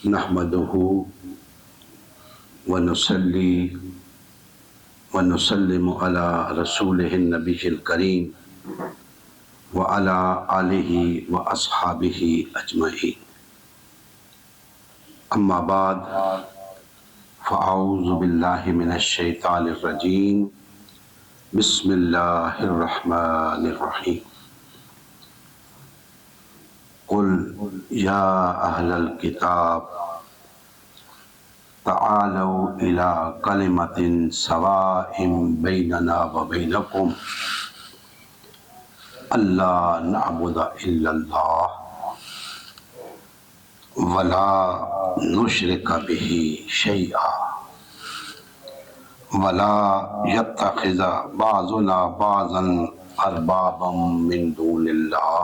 نحمده ونصلي ونسلم على رسوله النبي الكريم وعلى آله وأصحابه أجمعين. أما بعد فأعوذ بالله من الشيطان الرجيم. بسم الله الرحمن الرحيم. قل يا أهل الكتاب تعالوا إلى كلمة سواء بيننا وبينكم ألا نعبد إلا الله ولا نشرك به شيئا ولا يتخذ بعضنا بعضا أربابا من دون الله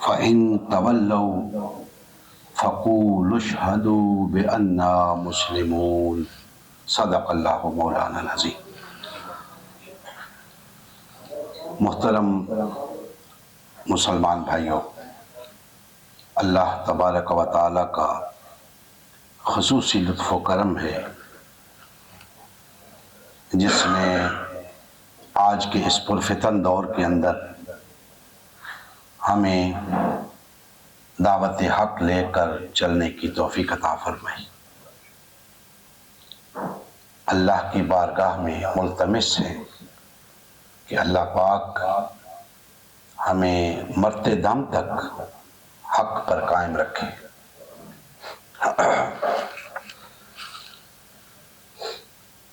فإن تولوا فقولوا اشهدوا بأننا مسلمون. صدق اللہ مولانا العظیم. محترم مسلمان بھائیوں، اللہ تبارک و تعالیٰ کا خصوصی لطف و کرم ہے جس نے آج کے اس پرفتن دور کے اندر ہمیں دعوت حق لے کر چلنے کی توفیق عطا فرمائی. اللہ کی بارگاہ میں ملتمس ہے کہ اللہ پاک ہمیں مرتے دم تک حق پر قائم رکھے.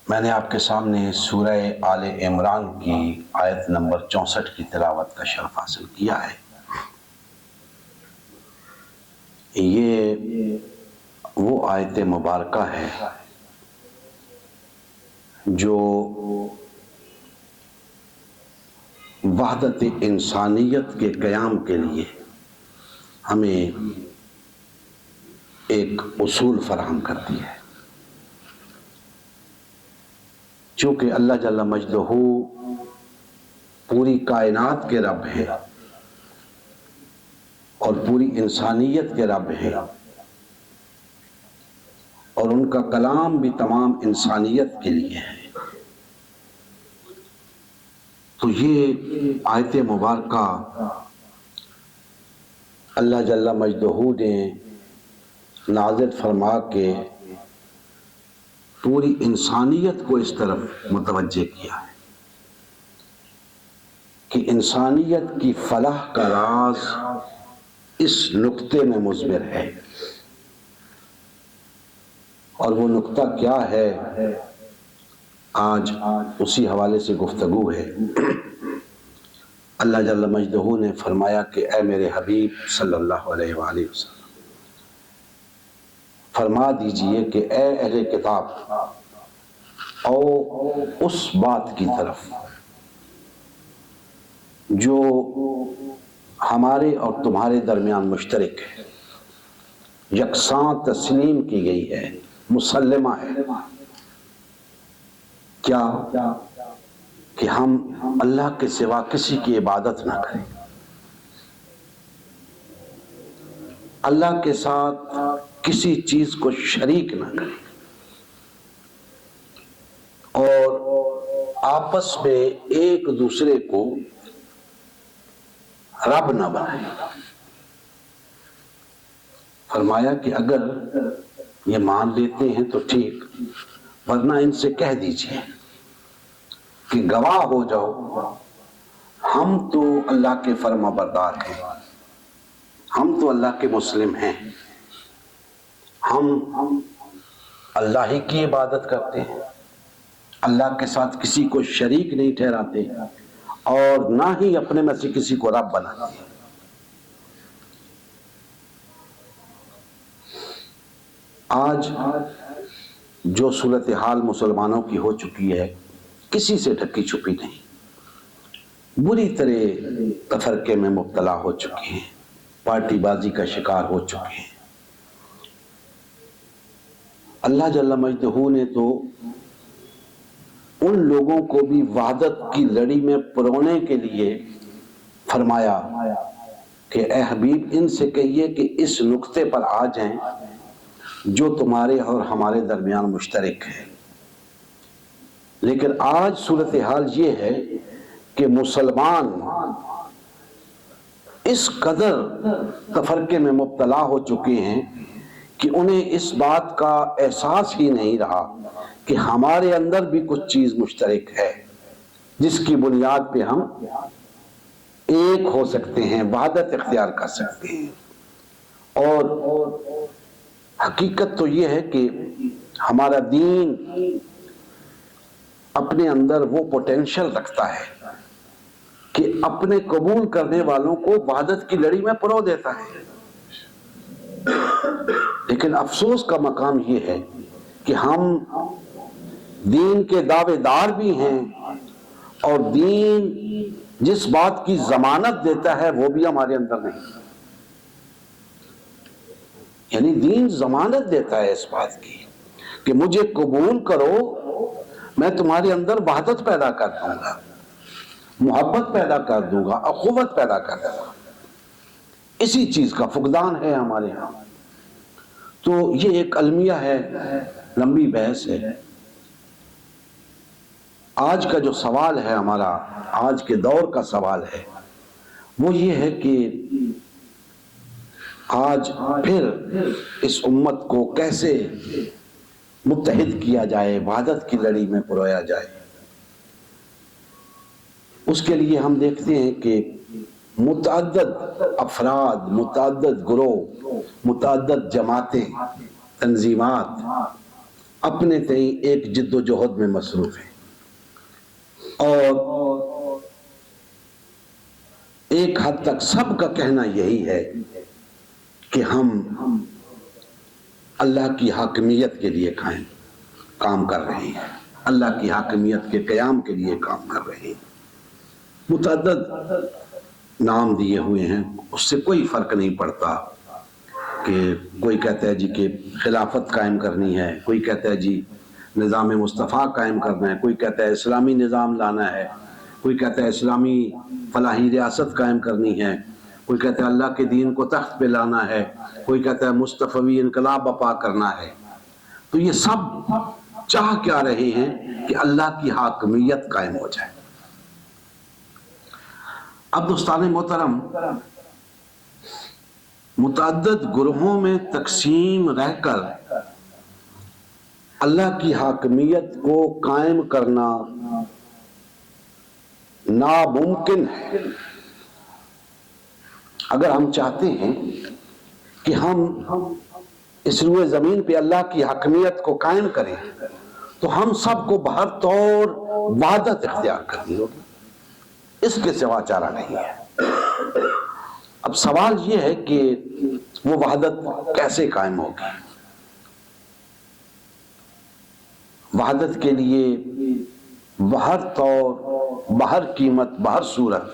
میں نے آپ کے سامنے سورہ آل عمران کی آیت نمبر 64 کی تلاوت کا شرف حاصل کیا ہے. یہ وہ آیت مبارکہ ہے جو وحدت انسانیت کے قیام کے لیے ہمیں ایک اصول فراہم کرتی ہے. چونکہ اللہ جل مجدہ پوری کائنات کے رب ہے اور پوری انسانیت کے رب ہے اور ان کا کلام بھی تمام انسانیت کے لیے ہے، تو یہ آیت مبارکہ اللہ جل مجدہ نے نازل فرما کے پوری انسانیت کو اس طرف متوجہ کیا ہے کہ انسانیت کی فلاح کا راز اس نقطے میں مضمر ہے. اور وہ نقطہ کیا ہے، آج اسی حوالے سے گفتگو ہے. اللہ جل مجدہ نے فرمایا کہ اے میرے حبیب صلی اللہ علیہ وآلہ وسلم فرما دیجئے کہ اے اہل کتاب او اس بات کی طرف جو ہمارے اور تمہارے درمیان مشترک ہے، یکساں تسلیم کی گئی ہے، مسلمہ ہے. کیا کہ ہم اللہ کے سوا کسی کی عبادت نہ کریں، اللہ کے ساتھ کسی چیز کو شریک نہ کریں اور آپس میں ایک دوسرے کو رب نہ بنائیں. فرمایا کہ اگر یہ مان لیتے ہیں تو ٹھیک، ورنہ ان سے کہہ دیجئے کہ گواہ ہو جاؤ ہم تو اللہ کے فرما بردار ہیں، ہم تو اللہ کے مسلم ہیں، ہم اللہ ہی کی عبادت کرتے ہیں، اللہ کے ساتھ کسی کو شریک نہیں ٹھہراتے اور نہ ہی اپنے میں سے کسی کو رب بناتے ہیں. آج جو صورتحال مسلمانوں کی ہو چکی ہے کسی سے ڈھکی چھپی نہیں، بری طرح تفرقے میں مبتلا ہو چکے ہیں، پارٹی بازی کا شکار ہو چکے ہیں. اللہ جل مجدہ نے تو ان لوگوں کو بھی وحدت کی لڑی میں پرونے کے لیے فرمایا کہ اے حبیب ان سے کہیے کہ اس نقطے پر آ جائیں جو تمہارے اور ہمارے درمیان مشترک ہے۔ لیکن آج صورتحال یہ ہے کہ مسلمان اس قدر تفرقے میں مبتلا ہو چکے ہیں کہ انہیں اس بات کا احساس ہی نہیں رہا کہ ہمارے اندر بھی کچھ چیز مشترک ہے جس کی بنیاد پہ ہم ایک ہو سکتے ہیں، وحدت اختیار کر سکتے ہیں۔ اور حقیقت تو یہ ہے کہ ہمارا دین اپنے اندر وہ پوٹینشل رکھتا ہے کہ اپنے قبول کرنے والوں کو وحدت کی لڑی میں پرو دیتا ہے۔ لیکن افسوس کا مقام یہ ہے کہ ہم دین کے دعوے دار بھی ہیں اور دین جس بات کی ضمانت دیتا ہے وہ بھی ہمارے اندر نہیں۔ یعنی دین ضمانت دیتا ہے اس بات کی کہ مجھے قبول کرو، میں تمہارے اندر وحدت پیدا کر دوں گا، محبت پیدا کر دوں گا، اخوت پیدا کر دوں گا۔ اسی چیز کا فقدان ہے ہمارے ہاں۔ تو یہ ایک المیہ ہے، لمبی بحث ہے۔ آج کا جو سوال ہے ہمارا، آج کے دور کا سوال ہے وہ یہ ہے کہ آج پھر اس امت کو کیسے متحد کیا جائے، وحدت کی لڑی میں پرویا جائے۔ اس کے لیے ہم دیکھتے ہیں کہ متعدد افراد، متعدد گروہ، متعدد جماعتیں، تنظیمات اپنے تئیں ایک جد و جہد میں مصروف ہیں، اور ایک حد تک سب کا کہنا یہی ہے کہ ہم اللہ کی حاکمیت کے لیے کام کر رہے ہیں، اللہ کی حاکمیت کے قیام کے لیے کام کر رہے ہیں۔ متعدد نام دیے ہوئے ہیں، اس سے کوئی فرق نہیں پڑتا کہ کوئی کہتا ہے جی کہ خلافت قائم کرنی ہے، کوئی کہتا ہے جی نظام مصطفیٰ قائم کرنا ہے، کوئی کہتا ہے اسلامی نظام لانا ہے، کوئی کہتا ہے اسلامی فلاحی ریاست قائم کرنی ہے، کوئی کہتا ہے اللہ کے دین کو تخت پہ لانا ہے، کوئی کہتا ہے مصطفی انقلاب برپا کرنا ہے۔ تو یہ سب چاہ کیا رہے ہیں کہ اللہ کی حاکمیت قائم ہو جائے۔ اب دوستان محترم، متعدد گروہوں میں تقسیم رہ کر اللہ کی حاکمیت کو قائم کرنا ناممکن ہے۔ اگر ہم چاہتے ہیں کہ ہم اس روئے زمین پہ اللہ کی حاکمیت کو قائم کریں تو ہم سب کو بہر طور وحدت اختیار کرنی ہوگی، اس کے سوا چارہ نہیں ہے۔ اب سوال یہ ہے کہ وہ وحدت کیسے قائم ہوگی؟ وحدت کے لیے بہر طور، بہر قیمت، بہر صورت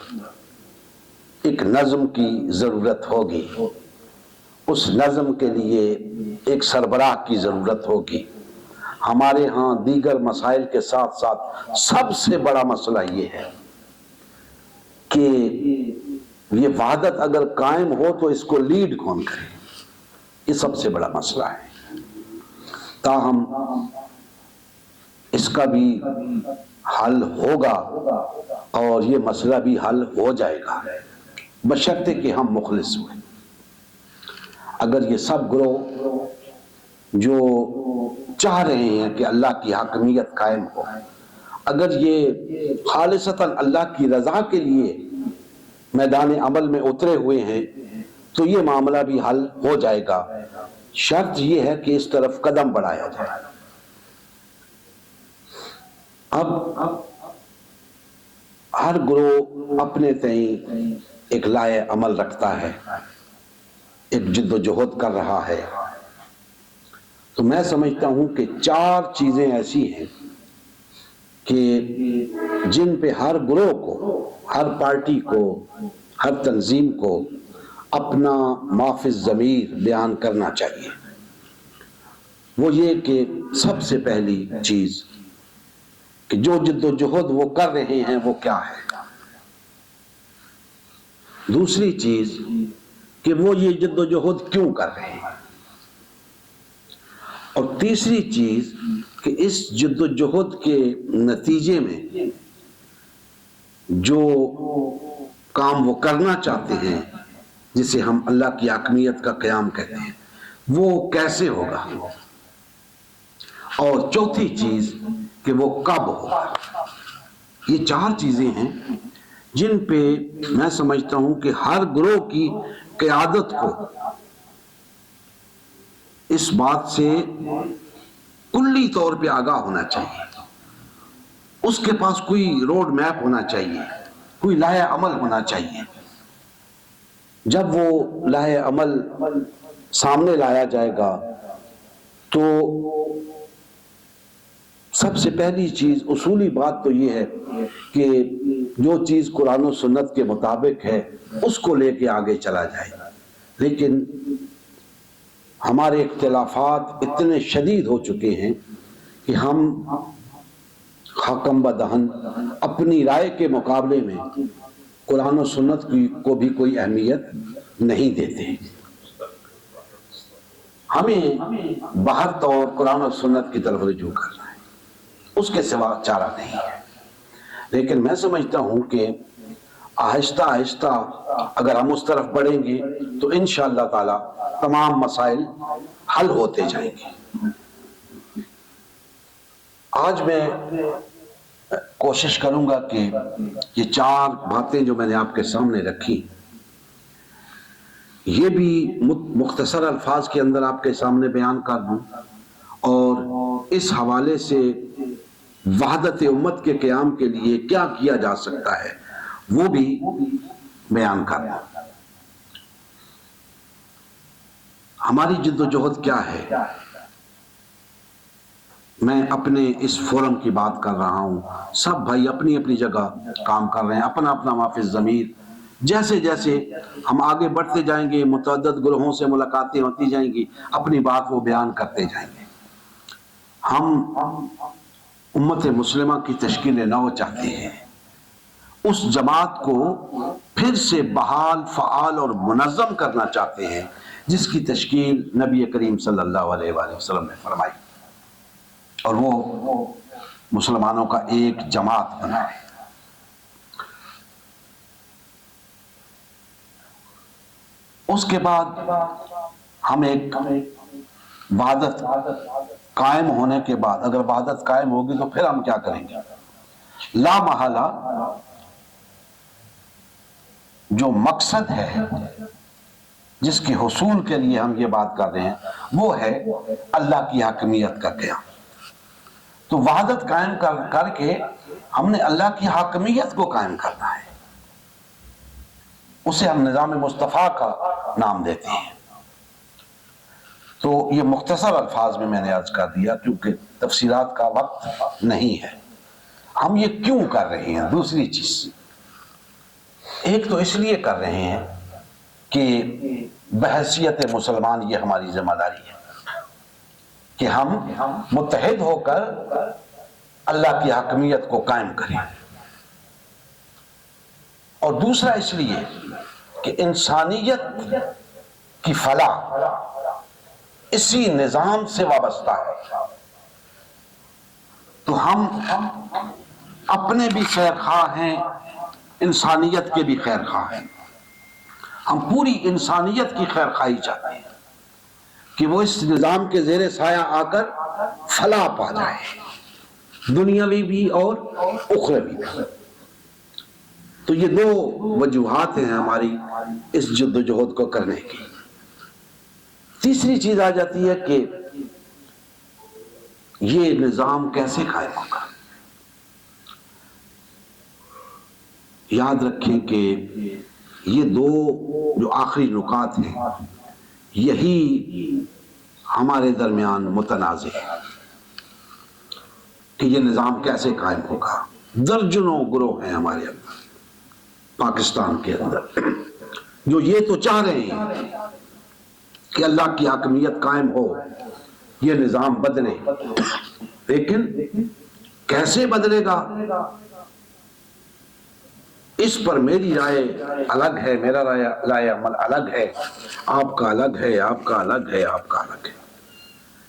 ایک نظم کی ضرورت ہوگی۔ اس نظم کے لیے ایک سربراہ کی ضرورت ہوگی۔ ہمارے ہاں دیگر مسائل کے ساتھ ساتھ سب سے بڑا مسئلہ یہ ہے کہ یہ وحدت اگر قائم ہو تو اس کو لیڈ کون کرے، یہ سب سے بڑا مسئلہ ہے۔ تاہم اس کا بھی حل ہوگا اور یہ مسئلہ بھی حل ہو جائے گا، بشرطے کہ ہم مخلص ہوئیں۔ اگر یہ سب گروہ جو چاہ رہے ہیں کہ اللہ کی حاکمیت قائم ہو، اگر یہ خالصتاً اللہ کی رضا کے لیے میدان عمل میں اترے ہوئے ہیں تو یہ معاملہ بھی حل ہو جائے گا۔ شرط یہ ہے کہ اس طرف قدم بڑھایا جائے۔ اب ہر گروہ اپنے تئیں ایک لائے عمل رکھتا ہے، ایک جد و جہد کر رہا ہے۔ تو میں سمجھتا ہوں کہ 4 چیزیں ایسی ہیں کہ جن پہ ہر گروہ کو، ہر پارٹی کو، ہر تنظیم کو اپنا ما فی الضمیر بیان کرنا چاہیے۔ وہ یہ کہ سب سے پہلی چیز کہ جو جد و جہد وہ کر رہے ہیں وہ کیا ہے۔ دوسری چیز کہ وہ یہ جد و جہد کیوں کر رہے ہیں، اور تیسری چیز کہ اس جد و جہد کے نتیجے میں جو کام وہ کرنا چاہتے ہیں جسے ہم اللہ کی حاکمیت کا قیام کہتے ہیں وہ کیسے ہوگا، اور چوتھی چیز کہ وہ کب ہوگا۔ یہ چار چیزیں ہیں جن پہ میں سمجھتا ہوں کہ ہر گروہ کی قیادت کو اس بات سے کلی طور پہ آگاہ ہونا چاہیے، اس کے پاس کوئی روڈ میپ ہونا چاہیے، کوئی لائحہ عمل ہونا چاہیے۔ جب وہ لائحہ عمل سامنے لایا جائے گا تو سب سے پہلی چیز، اصولی بات تو یہ ہے کہ جو چیز قرآن و سنت کے مطابق ہے اس کو لے کے آگے چلا جائے، لیکن ہمارے اختلافات اتنے شدید ہو چکے ہیں کہ ہم حکم بدہن اپنی رائے کے مقابلے میں قرآن و سنت کو بھی کوئی اہمیت نہیں دیتے۔ ہمیں باہر طور قرآن و سنت کی طرف رجوع کرنا ہے، اس کے سوا چارہ نہیں ہے۔ لیکن میں سمجھتا ہوں کہ آہستہ آہستہ اگر ہم اس طرف بڑھیں گے تو انشاءاللہ تعالی تمام مسائل حل ہوتے جائیں گے۔ آج میں کوشش کروں گا کہ یہ چار باتیں جو میں نے آپ کے سامنے رکھی یہ بھی مختصر الفاظ کے اندر آپ کے سامنے بیان کر دوں، اور اس حوالے سے وحدت امت کے قیام کے لیے کیا کیا جا سکتا ہے وہ بھی بیان کر دوں۔ ہماری جد و جہد کیا ہے؟ میں اپنے اس فورم کی بات کر رہا ہوں، سب بھائی اپنی اپنی جگہ کام کر رہے ہیں، اپنا اپنا ما فی الضمیر۔ جیسے جیسے ہم آگے بڑھتے جائیں گے متعدد گروہوں سے ملاقاتیں ہوتی جائیں گی، اپنی بات وہ بیان کرتے جائیں گے۔ ہم امت مسلمہ کی تشکیل نو چاہتے ہیں، اس جماعت کو پھر سے بحال، فعال اور منظم کرنا چاہتے ہیں جس کی تشکیل نبی کریم صلی اللہ علیہ وآلہ وسلم نے فرمائی، اور وہ مسلمانوں کا ایک جماعت بنا ہے۔ اس کے بعد ہم ایک وحدت قائم ہونے کے بعد، اگر وحدت قائم ہوگی تو پھر ہم کیا کریں گے؟ لا محالہ جو مقصد ہے جس کے حصول کے لیے ہم یہ بات کر رہے ہیں وہ ہے اللہ کی حاکمیت کا قیام۔ تو وحدت قائم کر کے ہم نے اللہ کی حاکمیت کو قائم کرنا ہے، اسے ہم نظام مصطفیٰ کا نام دیتے ہیں۔ تو یہ مختصر الفاظ میں نے عرض کر دیا کیونکہ تفصیلات کا وقت نہیں ہے۔ ہم یہ کیوں کر رہے ہیں؟ دوسری چیز، ایک تو اس لیے کر رہے ہیں کہ بحیثیت مسلمان یہ ہماری ذمہ داری ہے کہ ہم متحد ہو کر اللہ کی حاکمیت کو قائم کریں، اور دوسرا اس لیے کہ انسانیت کی فلاح اسی نظام سے وابستہ ہے۔ تو ہم اپنے بھی خیر خواہ ہیں، انسانیت کے بھی خیر خواہ ہیں۔ ہم پوری انسانیت کی خیر خواہی چاہتے ہیں کہ وہ اس نظام کے زیر سایہ آ کر فلاح پا جائے، دنیاوی بھی اور اخروی بھی۔ تو یہ دو وجوہات ہیں ہماری اس جد و جہد کو کرنے کی۔ تیسری چیز آ جاتی ہے کہ یہ نظام کیسے قائم ہوگا۔ یاد رکھیں کہ یہ دو جو آخری نکات ہیں یہی ہمارے درمیان متنازع ہے کہ یہ نظام کیسے قائم ہوگا۔ درجنوں گروہ ہیں ہمارے اندر، پاکستان کے اندر، جو یہ تو چاہ رہے ہیں کہ اللہ کی حاکمیت قائم ہو، یہ نظام بدلے، لیکن کیسے بدلے گا اس پر میری رائے الگ ہے، میرا رائے عمل الگ ہے، آپ کا الگ ہے، آپ کا الگ ہے، آپ کا الگ ہے،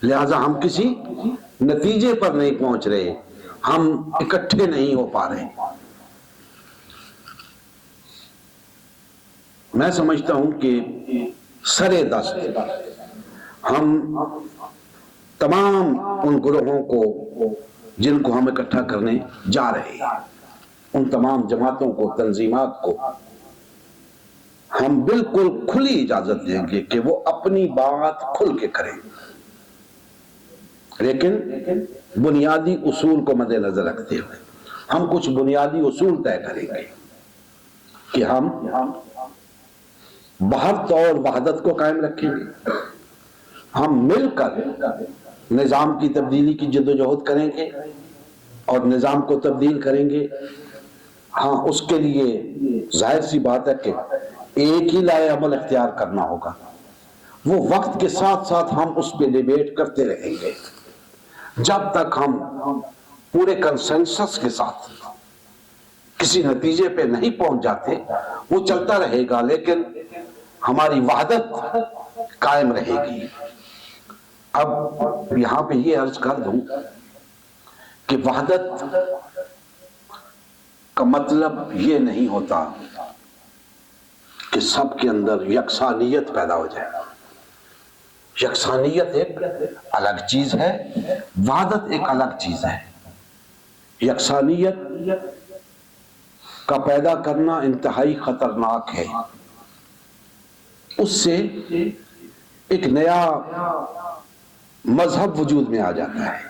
لہذا ہم کسی نتیجے پر نہیں پہنچ رہے، ہم اکٹھے نہیں ہو پا رہے۔ میں سمجھتا ہوں کہ سرے دست ہم تمام ان گروہوں کو جن کو ہم اکٹھا کرنے جا رہے ہیں، ان تمام جماعتوں کو، تنظیمات کو ہم بالکل کھلی اجازت دیں گے کہ وہ اپنی بات کھل کے کریں، لیکن بنیادی اصول کو مد نظر رکھتے ہوئے ہم کچھ بنیادی اصول طے کریں گے کہ ہم بہت اور وحدت کو قائم رکھیں گے، ہم مل کر نظام کی تبدیلی کی جدوجہد کریں گے اور نظام کو تبدیل کریں گے۔ ہاں، اس کے لیے ظاہر سی بات ہے کہ ایک ہی لائے عمل اختیار کرنا ہوگا، وہ وقت کے ساتھ ساتھ ہم اس پہ ڈیبیٹ کرتے رہیں گے جب تک ہم پورے کنسنسس کے ساتھ کسی نتیجے پہ نہیں پہنچ جاتے، وہ چلتا رہے گا، لیکن ہماری وحدت قائم رہے گی۔ اب یہاں پہ یہ عرض کر دوں کہ وحدت کا مطلب یہ نہیں ہوتا کہ سب کے اندر یکسانیت پیدا ہو جائے۔ یکسانیت ایک الگ چیز ہے، وحدت ایک الگ چیز ہے۔ یکسانیت کا پیدا کرنا انتہائی خطرناک ہے، اس سے ایک نیا مذہب وجود میں آ جاتا ہے،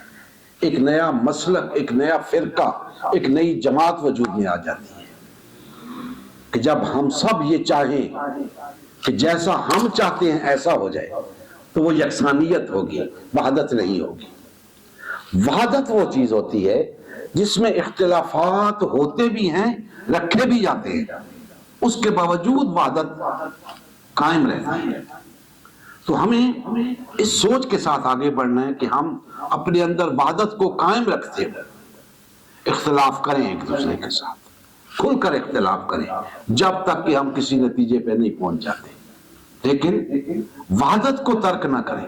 ایک نیا مسلک، ایک نیا فرقہ، ایک نئی جماعت وجود میں آ جاتی ہے کہ جب ہم سب یہ چاہیں کہ جیسا ہم چاہتے ہیں ایسا ہو جائے تو وہ یکسانیت ہوگی، وحدت نہیں ہوگی۔ وحدت وہ چیز ہوتی ہے جس میں اختلافات ہوتے بھی ہیں، رکھے بھی جاتے ہیں، اس کے باوجود وحدت قائم رہتی ہے۔ تو ہمیں اس سوچ کے ساتھ آگے بڑھنا ہے کہ ہم اپنے اندر وحدت کو قائم رکھتے ہوئے اختلاف کریں، ایک دوسرے کے ساتھ کھل کر اختلاف کریں جب تک کہ ہم کسی نتیجے پہ نہیں پہنچ جاتے، لیکن وحدت کو ترک نہ کریں،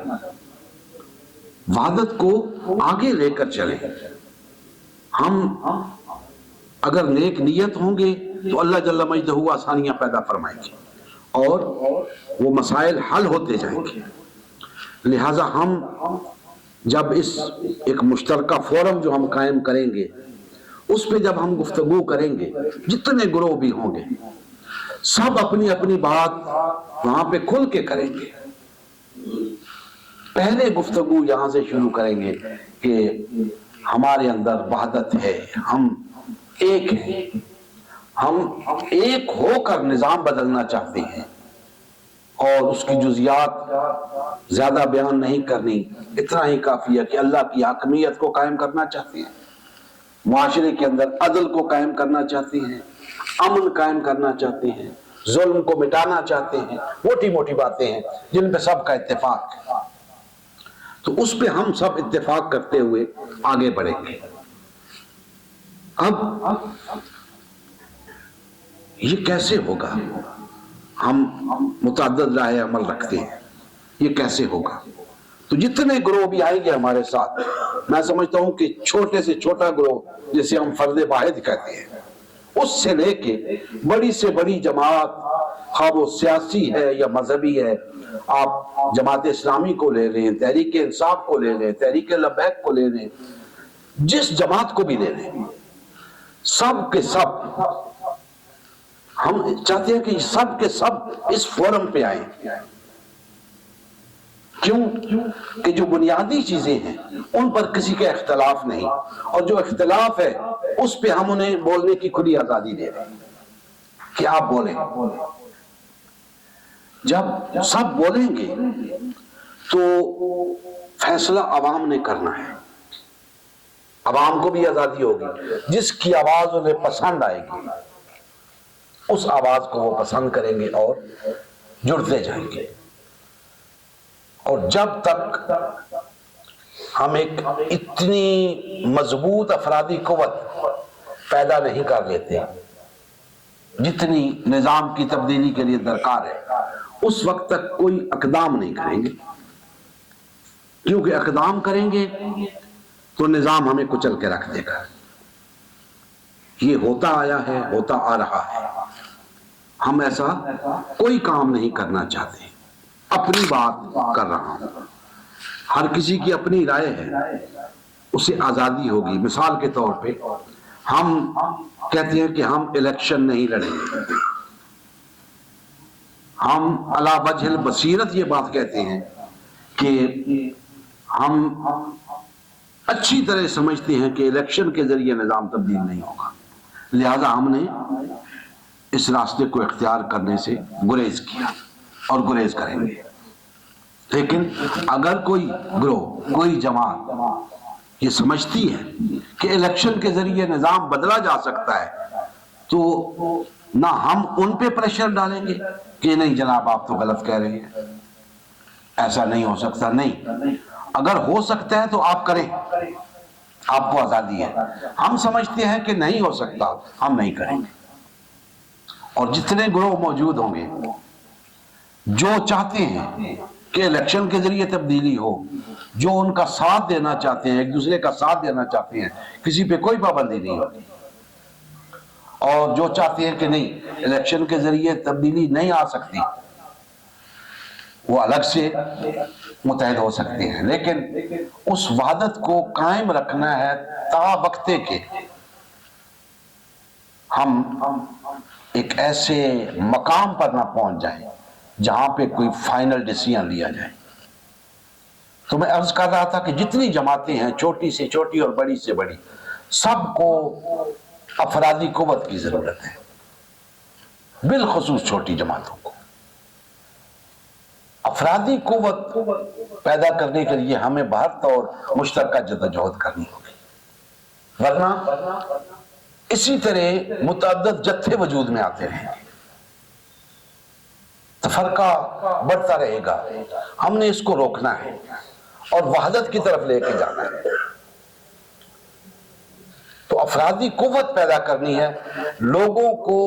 وحدت کو آگے لے کر چلیں۔ ہم اگر نیک نیت ہوں گے تو اللہ جل مجدہ آسانیاں پیدا فرمائیں گے اور وہ مسائل حل ہوتے جائیں گے۔ لہٰذا ہم جب اس ایک مشترکہ فورم جو ہم قائم کریں گے، اس پہ جب ہم گفتگو کریں گے، جتنے گروہ بھی ہوں گے سب اپنی اپنی بات وہاں پہ کھل کے کریں گے۔ پہلے گفتگو یہاں سے شروع کریں گے کہ ہمارے اندر وحدت ہے، ہم ایک ہیں، ہم ایک ہو کر نظام بدلنا چاہتے ہیں اور اس کی جزیات زیادہ بیان نہیں کرنی، اتنا ہی کافی ہے کہ اللہ کی حاکمیت کو قائم کرنا چاہتے ہیں، معاشرے کے اندر عدل کو قائم کرنا چاہتے ہیں، امن قائم کرنا چاہتے ہیں، ظلم کو مٹانا چاہتے ہیں، موٹی موٹی باتیں ہیں جن پہ سب کا اتفاق ہے۔ تو اس پہ ہم سب اتفاق کرتے ہوئے آگے بڑھیں گے۔ اب یہ کیسے ہوگا؟ ہم متعدد راہ عمل رکھتے ہیں، یہ کیسے ہوگا؟ تو جتنے گروہ بھی آئیں گے ہمارے ساتھ، میں سمجھتا ہوں کہ چھوٹے سے چھوٹا گروہ جسے ہم فرد واحد کہتے ہیں، اس سے لے کے بڑی سے بڑی جماعت، خواہ وہ سیاسی ہے یا مذہبی ہے، آپ جماعت اسلامی کو لے لیں، تحریک انصاف کو لے لیں، تحریک لبیک کو لے لیں، جس جماعت کو بھی لے لیں، سب کے سب ہم چاہتے ہیں کہ سب کے سب اس فورم پہ آئیں۔ کیوں؟ کہ جو بنیادی چیزیں ہیں ان پر کسی کا اختلاف نہیں، اور جو اختلاف ہے اس پہ ہم انہیں بولنے کی کھلی آزادی دے رہے ہیں کہ آپ بولیں۔ جب سب بولیں گے تو فیصلہ عوام نے کرنا ہے، عوام کو بھی آزادی ہوگی، جس کی آواز انہیں پسند آئے گی اس آواز کو وہ پسند کریں گے اور جڑتے جائیں گے۔ اور جب تک ہم ایک اتنی مضبوط افرادی قوت پیدا نہیں کر لیتے جتنی نظام کی تبدیلی کے لیے درکار ہے اس وقت تک کوئی اقدام نہیں کریں گے، کیونکہ اقدام کریں گے تو نظام ہمیں کچل کے رکھ دے گا۔ یہ ہوتا آیا ہے، ہوتا آ رہا ہے، ہم ایسا کوئی کام نہیں کرنا چاہتے۔ اپنی بات کر رہا ہوں، ہر کسی کی اپنی رائے ہے، اسے آزادی ہوگی۔ مثال کے طور پہ ہم کہتے ہیں کہ ہم الیکشن نہیں لڑیں گے، ہم علی وجہ البصیرت یہ بات کہتے ہیں کہ ہم اچھی طرح سمجھتے ہیں کہ الیکشن کے ذریعے نظام تبدیل نہیں ہوگا، لہذا ہم نے اس راستے کو اختیار کرنے سے گریز کیا اور گریز کریں گے۔ لیکن اگر کوئی گروہ، کوئی جماعت یہ سمجھتی ہے کہ الیکشن کے ذریعے نظام بدلا جا سکتا ہے تو نہ ہم ان پہ پریشر ڈالیں گے کہ نہیں جناب آپ تو غلط کہہ رہے ہیں، ایسا نہیں ہو سکتا۔ نہیں، اگر ہو سکتا ہے تو آپ کریں، آپ کو آزادی ہے۔ ہم سمجھتے ہیں کہ نہیں ہو سکتا، ہم نہیں کریں گے۔ اور جتنے گروہ موجود ہوں گے جو چاہتے ہیں کہ الیکشن کے ذریعے تبدیلی ہو، جو ان کا ساتھ دینا چاہتے ہیں، ایک دوسرے کا ساتھ دینا چاہتے ہیں، کسی پہ کوئی پابندی نہیں ہوتی، اور جو چاہتے ہیں کہ نہیں الیکشن کے ذریعے تبدیلی نہیں آ سکتی، وہ الگ سے متحد ہو سکتے ہیں۔ لیکن اس وحدت کو قائم رکھنا ہے تا وقتے کے ہم ایک ایسے مقام پر نہ پہنچ جائیں جہاں پہ کوئی فائنل ڈیسیژن لیا جائے۔ تو میں عرض کر رہا تھا کہ جتنی جماعتیں ہیں، چھوٹی سے چھوٹی اور بڑی سے بڑی، سب کو افرادی قوت کی ضرورت ہے، بالخصوص چھوٹی جماعتوں کو۔ افرادی قوت پیدا کرنے کے لیے ہمیں بھارت اور مشترکہ جدوجہد کرنی ہوگی، ورنہ اسی طرح متعدد جتھے وجود میں آتے رہیں گے، تفرقہ بڑھتا رہے گا۔ ہم نے اس کو روکنا ہے اور وحدت کی طرف لے کے جانا ہے۔ تو افرادی قوت پیدا کرنی ہے، لوگوں کو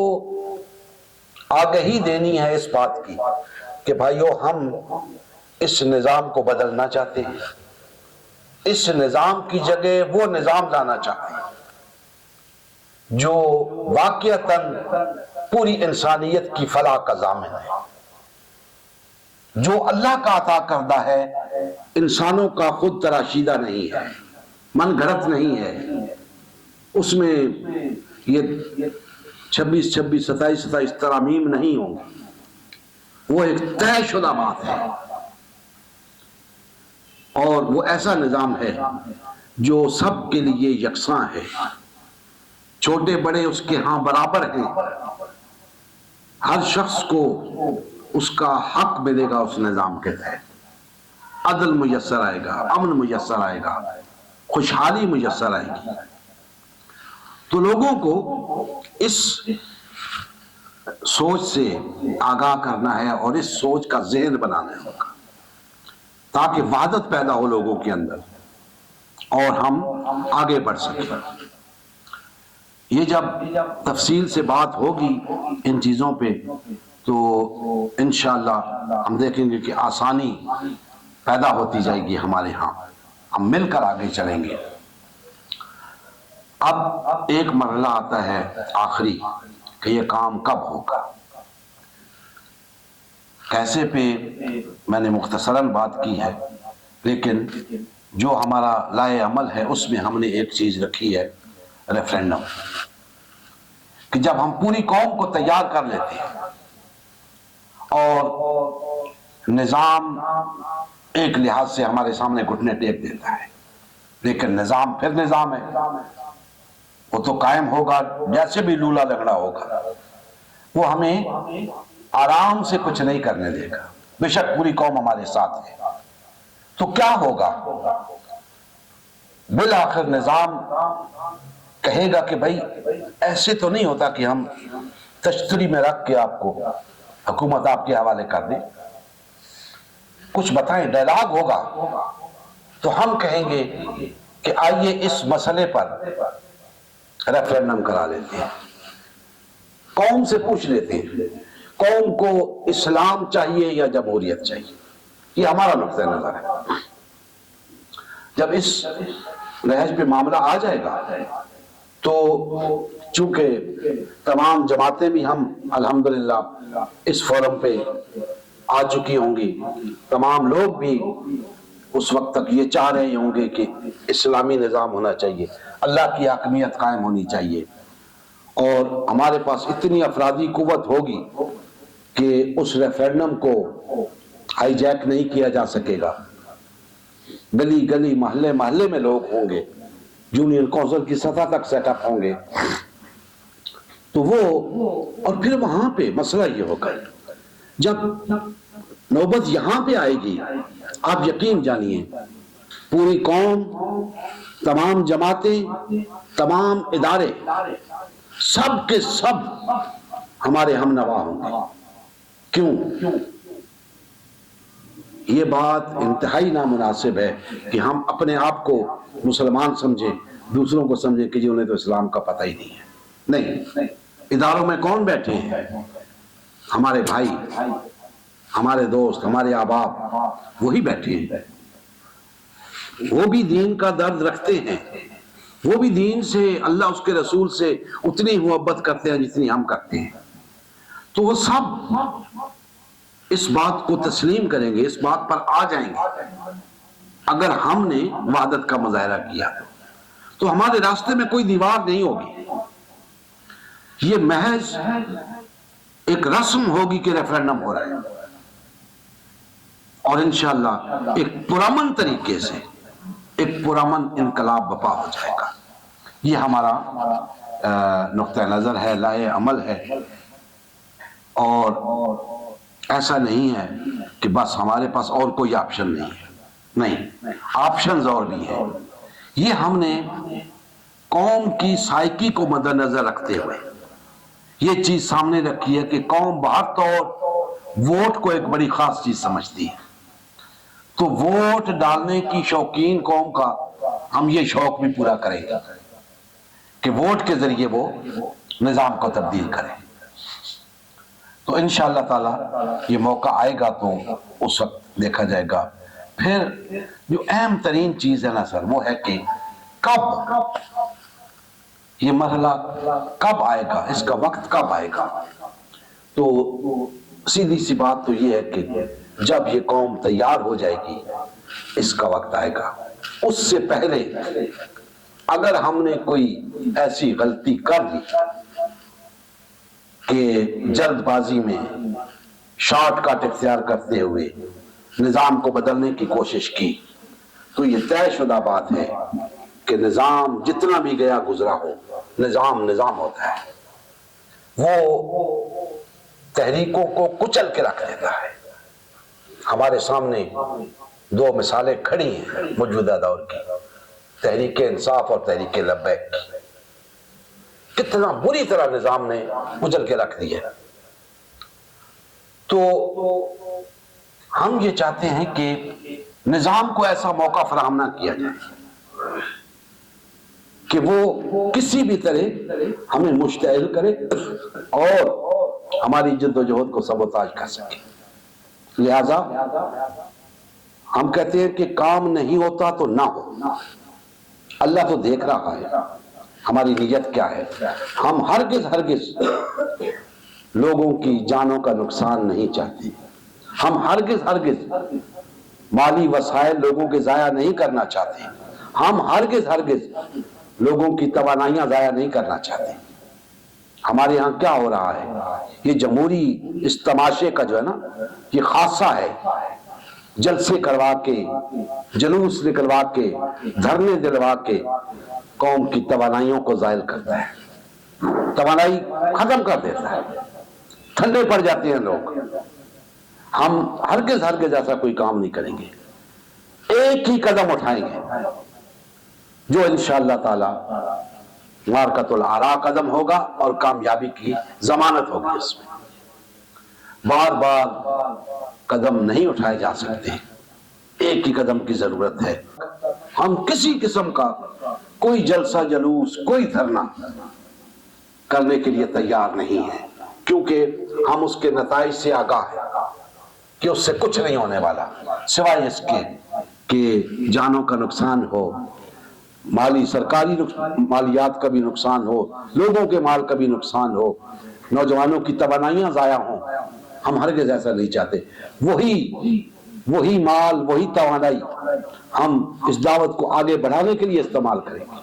آگہی دینی ہے اس بات کی کہ بھائیو ہم اس نظام کو بدلنا چاہتے ہیں، اس نظام کی جگہ وہ نظام لانا چاہتے ہیں جو واقعتاً پوری انسانیت کی فلاح کا ضامن ہے، جو اللہ کا عطا کردہ ہے، انسانوں کا خود تراشیدہ نہیں ہے، من گھڑت نہیں ہے، اس میں یہ 26 27 ترامیم نہیں ہوں گی، وہ ایک طے شدہ بات ہے، اور وہ ایسا نظام ہے جو سب کے لیے یکساں ہے، چھوٹے بڑے اس کے ہاں برابر ہیں، ہر شخص کو اس کا حق ملے گا اس نظام کے تحت، عدل میسر آئے گا، امن میسر آئے گا، خوشحالی میسر آئے گی۔ تو لوگوں کو اس سوچ سے آگاہ کرنا ہے اور اس سوچ کا ذہن بنانا ہوگا تاکہ وحدت پیدا ہو لوگوں کے اندر اور ہم آگے بڑھ سکیں۔ یہ جب تفصیل سے بات ہوگی ان چیزوں پہ تو انشاءاللہ ہم دیکھیں گے کہ آسانی پیدا ہوتی جائے گی ہمارے ہاں، ہم مل کر آگے چلیں گے۔ اب ایک مرحلہ آتا ہے آخری کہ یہ کام کب ہوگا، کیسے پہ میں نے مختصراً بات کی ہے، لیکن جو ہمارا لائے عمل ہے اس میں ہم نے ایک چیز رکھی ہے، ریفرینڈم، کہ جب ہم پوری قوم کو تیار کر لیتے ہیں اور نظام ایک لحاظ سے ہمارے سامنے گھٹنے ٹیک دیتا ہے، لیکن نظام پھر نظام ہے، وہ تو قائم ہوگا جیسے بھی لولا لگڑا ہوگا، وہ ہمیں آرام سے کچھ نہیں کرنے دے گا، بے شک پوری قوم ہمارے ساتھ ہے۔ تو کیا ہوگا؟ بالآخر نظام کہے گا کہ بھائی ایسے تو نہیں ہوتا کہ ہم تشتری میں رکھ کے آپ کو حکومت آپ کے حوالے کر دیں، کچھ بتائیں، ڈائلاگ ہوگا، تو ہم کہیں گے کہ آئیے اس مسئلے پر ریفرینڈم کرا لیتے ہیں، قوم سے پوچھ لیتے ہیں قوم کو اسلام چاہیے یا جمہوریت چاہیے. یہ ہمارا نقطہ نظر ہے. جب اس لحاظ پہ معاملہ آ جائے گا تو چونکہ تمام جماعتیں بھی ہم الحمدللہ اس فورم پہ آ چکی ہوں گی, تمام لوگ بھی اس وقت تک یہ چاہ رہے ہوں گے کہ اسلامی نظام ہونا چاہیے, اللہ کی حاکمیت قائم ہونی چاہیے, اور ہمارے پاس اتنی افرادی قوت ہوگی کہ اس ریفرینڈم کو ہائی جیک نہیں کیا جا سکے گا. گلی گلی محلے محلے میں لوگ ہوں گے, یونین کونسل کی سطح تک سیٹ اپ ہوں گے, تو وہ اور پھر وہاں پہ مسئلہ یہ ہوگا جب نوبت یہاں پہ آئے گی, آپ یقین جانیے پوری قوم, تمام جماعتیں, تمام ادارے سب کے سب ہمارے ہم نوا ہوں گے. کیوں؟ یہ بات انتہائی نامناسب ہے کہ ہم اپنے آپ کو مسلمان سمجھیں, دوسروں کو سمجھیں کہ جی انہیں تو اسلام کا پتہ ہی نہیں ہے. نہیں, اداروں میں کون بیٹھے ہیں؟ ہمارے بھائی, ہمارے دوست, ہمارے احباب, وہی بیٹھے ہیں. وہ بھی دین کا درد رکھتے ہیں, وہ بھی دین سے, اللہ اس کے رسول سے اتنی محبت کرتے ہیں جتنی ہم کرتے ہیں. تو وہ سب اس بات کو تسلیم کریں گے, اس بات پر آ جائیں گے اگر ہم نے وحدت کا مظاہرہ کیا تو ہمارے راستے میں کوئی دیوار نہیں ہوگی. یہ محض ایک رسم ہوگی کہ ریفرینڈم ہو رہا ہے, اور انشاءاللہ ایک پرامن طریقے سے ایک پرامن انقلاب برپا ہو جائے گا. یہ ہمارا نقطہ نظر ہے, لائے عمل ہے, اور ایسا نہیں ہے کہ بس ہمارے پاس اور کوئی آپشن نہیں ہے. نہیں, آپشنز اور بھی ہیں. یہ ہم نے قوم کی سائیکی کو مد نظر رکھتے ہوئے یہ چیز سامنے رکھی ہے کہ قوم بہت طور ووٹ کو ایک بڑی خاص چیز سمجھتی ہے. تو ووٹ ڈالنے کی شوقین قوم کا ہم یہ شوق بھی پورا کریں گے کہ ووٹ کے ذریعے وہ نظام کو تبدیل کریں. تو انشاءاللہ تعالی یہ موقع آئے گا تو اس وقت دیکھا جائے گا. پھر جو اہم ترین چیز ہے نا سر, وہ ہے کہ کب یہ مرحلہ کب آئے گا, اس کا وقت کب آئے گا. تو سیدھی سی بات تو یہ ہے کہ جب یہ قوم تیار ہو جائے گی اس کا وقت آئے گا. اس سے پہلے اگر ہم نے کوئی ایسی غلطی کر دی کہ جلد بازی میں شارٹ کٹ اختیار کرتے ہوئے نظام کو بدلنے کی کوشش کی, تو یہ طے شدہ بات ہے کہ نظام جتنا بھی گیا گزرا ہو, نظام نظام ہوتا ہے, وہ تحریکوں کو کچل کے رکھ دیتا ہے. ہمارے سامنے دو مثالیں کھڑی ہیں موجودہ دور کی, تحریک انصاف اور تحریک لبیک کی. کتنا بری طرح نظام نے کچل کے رکھ دیا. تو ہم یہ چاہتے ہیں کہ نظام کو ایسا موقع فراہم نہ کیا جائے کہ وہ کسی بھی طرح ہمیں مشتعل کرے اور ہماری جد و جہد کو سبوتاژ کر سکے. لہذا ہم کہتے ہیں کہ کام نہیں ہوتا تو نہ ہو, اللہ تو دیکھ رہا ہے ہماری نیت کیا ہے. ہم ہرگز لوگوں کی جانوں کا نقصان نہیں چاہتے. ہم ہرگز مالی وسائل لوگوں کے ضائع نہیں کرنا چاہتے. ہم ہرگز لوگوں کی توانائیاں ضائع نہیں کرنا چاہتے. ہمارے ہاں کیا ہو رہا ہے, یہ جمہوری اس تماشے کا جو ہے نا یہ خاصہ ہے. جلسے کروا کے, جلوس نکلوا کے, دھرنے دلوا کے قوم کی توانائیوں کو زائل کرتا ہے, توانائی ختم کر دیتا ہے, ٹھنڈے پڑ جاتے ہیں لوگ. ہم ہرگز ایسا کوئی کام نہیں کریں گے. ایک ہی قدم اٹھائیں گے جو انشاءاللہ تعالی مارکۃ الآراء قدم ہوگا اور کامیابی کی ضمانت ہوگی. اس میں بار بار قدم نہیں اٹھائے جا سکتے, ایک ہی قدم کی ضرورت ہے. ہم کسی قسم کا کوئی جلسہ جلوس, کوئی دھرنا کرنے کے لیے تیار نہیں ہے. کیونکہ ہم اس کے نتائج سے آگاہ ہیں کہ اس سے کچھ نہیں ہونے والا سوائے اس کے کہ جانوں کا نقصان ہو، مالی سرکاری مالیات کا بھی نقصان ہو، لوگوں کے مال کا بھی نقصان ہو، نوجوانوں کی توانائیاں ضائع ہوں۔ ہم ہرگز ایسا نہیں چاہتے۔ وہی مال، وہی توانائی ہم اس دعوت کو آگے بڑھانے کے لیے استعمال کریں گے،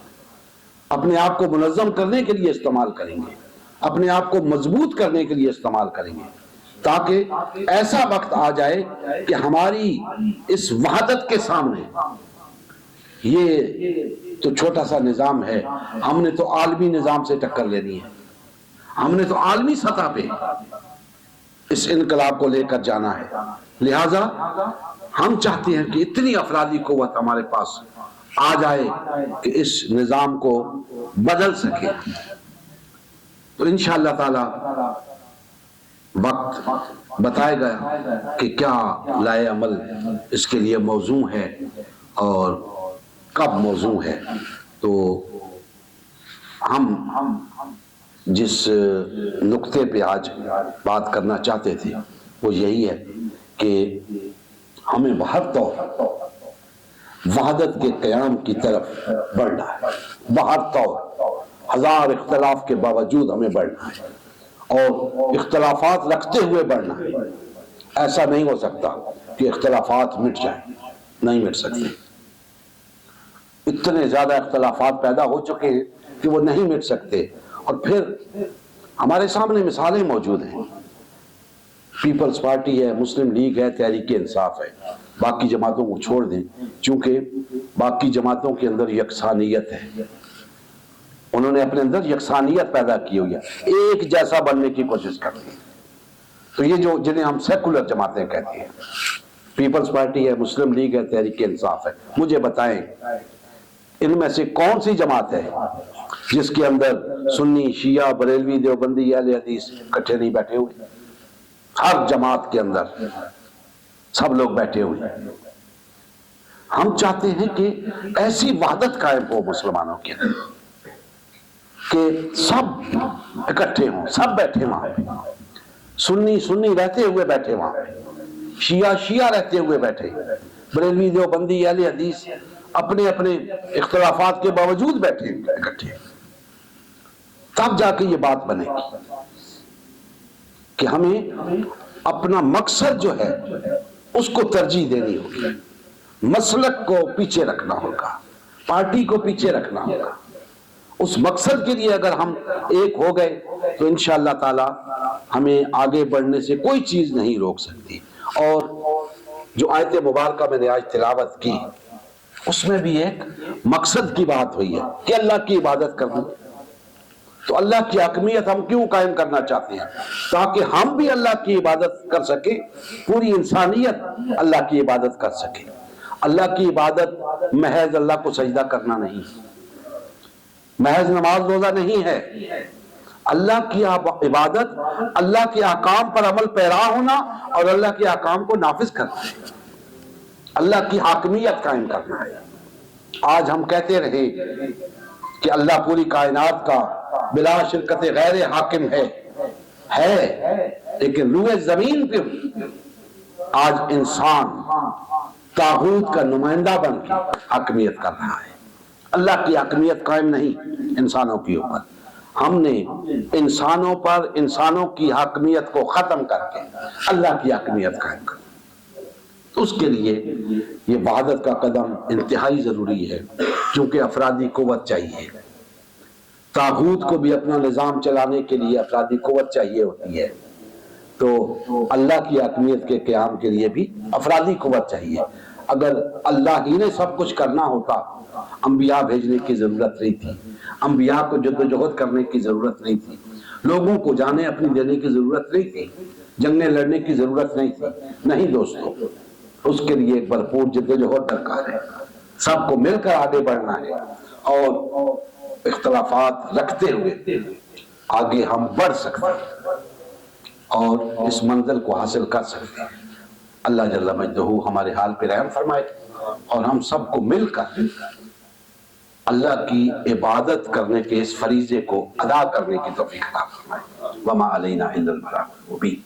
اپنے آپ کو منظم کرنے کے لیے استعمال کریں گے، اپنے آپ کو مضبوط کرنے کے لیے استعمال کریں گے، تاکہ ایسا وقت آ جائے کہ ہماری اس وحدت کے سامنے، یہ تو چھوٹا سا نظام ہے، ہم نے تو عالمی نظام سے ٹکر لینی ہے، ہم نے تو عالمی سطح پہ اس انقلاب کو لے کر جانا ہے۔ لہٰذا ہم چاہتے ہیں کہ اتنی افرادی قوت ہمارے پاس آ جائے کہ اس نظام کو بدل سکے۔ تو انشاءاللہ تعالی وقت بتائے گا کہ کیا لائے عمل اس کے لیے موضوع ہے اور کب موضوع ہے۔ تو ہم جس نقطے پہ آج بات کرنا چاہتے تھے وہ یہی ہے کہ ہمیں بہر طور وحدت کے قیام کی طرف بڑھنا ہے، بہر طور ہزار اختلاف کے باوجود ہمیں بڑھنا ہے اور اختلافات رکھتے ہوئے بڑھنا ہے۔ ایسا نہیں ہو سکتا کہ اختلافات مٹ جائیں، نہیں مٹ سکتے۔ اتنے زیادہ اختلافات پیدا ہو چکے ہیں کہ وہ نہیں مٹ سکتے، اور پھر ہمارے سامنے مثالیں موجود ہیں۔ پیپلز پارٹی ہے، مسلم لیگ ہے، تحریک انصاف ہے، باقی جماعتوں کو چھوڑ دیں، چونکہ باقی جماعتوں کے اندر یکسانیت ہے، انہوں نے اپنے اندر یکسانیت پیدا کی ہوئی ہے، ایک جیسا بننے کی کوشش کرتے ہیں۔ تو یہ جو جنہیں ہم سیکولر جماعتیں کہتے ہیں، پیپلز پارٹی ہے، مسلم لیگ ہے، تحریک انصاف ہے، مجھے بتائیں ان میں سے کون سی جماعت ہے جس کے اندر سنی، شیعہ، بریلوی، دیوبندی، اہل حدیث اکٹھے نہیں بیٹھے ہوئے؟ ہر جماعت کے اندر سب لوگ بیٹھے ہوئے ہیں۔ ہم چاہتے ہیں کہ ایسی وحدت قائم ہو مسلمانوں کے اندر کہ سب اکٹھے ہوں، سب بیٹھے وہاں پہ، سنی رہتے ہوئے بیٹھے وہاں پہ، شیعہ رہتے ہوئے بیٹھے، بریلوی، دیوبندی، اہل حدیث اپنے اپنے اختلافات کے باوجود بیٹھے اکٹھے، تب جا کے یہ بات بنے گی کہ ہمیں اپنا مقصد جو ہے اس کو ترجیح دینی ہوگی، مسلک کو پیچھے رکھنا ہوگا، پارٹی کو پیچھے رکھنا ہوگا۔ اس مقصد کے لیے اگر ہم ایک ہو گئے تو انشاءاللہ تعالی ہمیں آگے بڑھنے سے کوئی چیز نہیں روک سکتی۔ اور جو آیت مبارکہ میں نے آج تلاوت کی، اس میں بھی ایک مقصد کی بات ہوئی ہے کہ اللہ کی عبادت کرنا۔ تو اللہ کی حاکمیت ہم کیوں قائم کرنا چاہتے ہیں؟ تاکہ ہم بھی اللہ کی عبادت کر سکیں، پوری انسانیت اللہ کی عبادت کر سکے۔ اللہ کی عبادت محض اللہ کو سجدہ کرنا نہیں، محض نماز روزہ نہیں ہے۔ اللہ کی عبادت اللہ کے احکام پر عمل پیرا ہونا اور اللہ کے احکام کو نافذ کرنا ہے، اللہ کی حاکمیت قائم کرنا ہے۔ آج ہم کہتے رہے کہ اللہ پوری کائنات کا بلا شرکت غیر حاکم ہے، لیکن روئے زمین پہ آج انسان طاغوت کا نمائندہ بن کے حاکمیت کر رہا ہے۔ اللہ کی حاکمیت قائم نہیں انسانوں کے اوپر، ہم نے انسانوں پر انسانوں کی حاکمیت کو ختم کر کے اللہ کی حاکمیت قائم کر۔ تو اس کے لیے یہ وحدت کا قدم انتہائی ضروری ہے، کیونکہ افرادی قوت چاہیے۔ طاغوت کو بھی اپنا نظام چلانے کے لیے افرادی قوت چاہیے ہوتی ہے، تو اللہ کی حاکمیت کے قیام کے لیے بھی افرادی قوت چاہیے۔ اگر اللہ ہی نے سب کچھ کرنا ہوتا، انبیاء بھیجنے کی ضرورت نہیں تھی، انبیاء کو جدوجہد کرنے کی ضرورت نہیں تھی، لوگوں کو جانیں اپنی دینے کی ضرورت نہیں تھی، جنگیں لڑنے کی ضرورت نہیں تھی۔ نہیں دوستو، اس کے لیے ایک بھرپور جدوجہد درکار ہے، سب کو مل کر آگے بڑھنا ہے، اور اختلافات رکھتے ہوئے آگے ہم بڑھ سکتے ہیں اور اس منزل کو حاصل کر سکتے ہیں۔ اللہ جل مجدہ ہمارے حال پہ رحم فرمائے اور ہم سب کو مل کر اللہ کی عبادت کرنے کے اس فریضے کو ادا کرنے کی توفیق عطا فرمائے۔ وما علینا الا البلاغ المبین۔